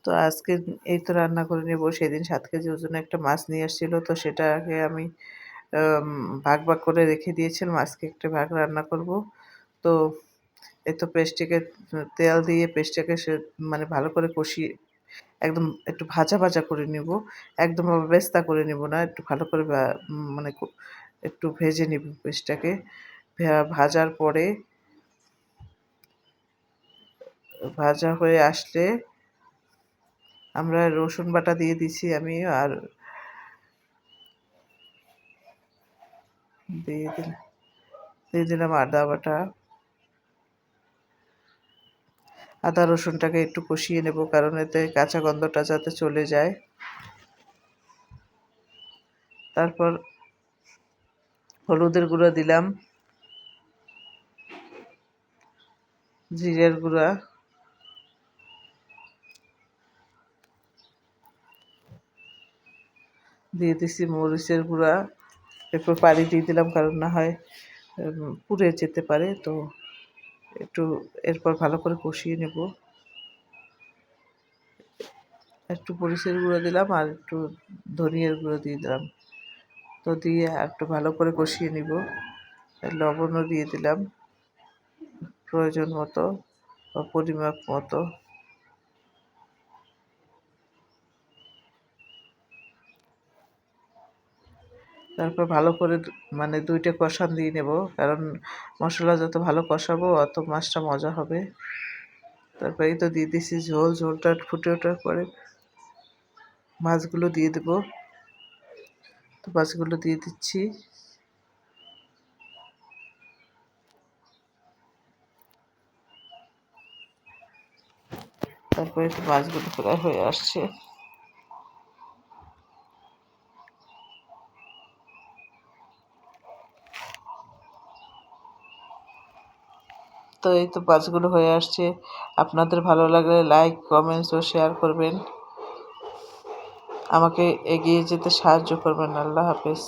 তো আজকে এই তো রান্না করে নেব। সেদিন ৭ কেজি ওজনের একটা মাছ নিয়ে আসছিল। তো সেটাকে আমি আম ভাগ করে রেখে দিয়েছিলাম। আজকে একটা ভাগ রান্না করব। তো এই তো পেস্টটাকে তেল দিয়ে পেস্টটাকে মানে ভালো করে কষিয়ে একদম একটু ভাজা করে নিব। একদম আবার বেস্তা করে নিব না। একটু ভালো করে মানে একটু ভেজে নিব পেস্টটাকে। ভাজার পরে ভাজা হয়ে আসলে আমরা রসুন বাটা দিয়ে দিছি আমি আর দিয়ে দিলাম আদা বাটা। আদা রসুনটাকে একটু কষিয়ে নেব কারণ এতে কাঁচা গন্ধটা যাতে চলে যায়। তারপর হলুদের গুঁড়া দিলাম, জিরের গুঁড়া, দিয়ে দিছি মরিচের গুঁড়া, একটু পানি দিয়ে দিলাম কারণ না হয় পুড়ে যেতে পারে। তো একটু এরপর ভালো করে কষিয়ে নেব। একটু মরিচের গুঁড়ো দিলাম আর একটু ধনিয়ার গুঁড়ো দিয়ে দিলাম। তো দিয়ে একটু ভালো করে কষিয়ে নিব। লবণও দিয়ে দিলাম প্রয়োজন মতো বা পরিমাপ মতো। তারপর ভালো করে মানে ২ টা কষান দিয়ে নেব কারণ মশলা যত ভালো কষাবো অত মাছটা মজা হবে। তারপর এই তো দিয়ে দিছি ঝোল, ঝোলটা ফুটে ওঠার পরে মাছগুলো দিয়ে দেব। তো মাছগুলো দিয়ে দিচ্ছি। তারপরে তো মাছগুলো প্রায় হয়ে আসছে। তো এই তো মাছগুলো হয়ে আসছে। আপনাদের ভালো লাগলে লাইক, কমেন্টস ও শেয়ার করবেন। আমাকে এগিয়ে যেতে সাহায্য করবেন। আল্লাহ হাফেজ।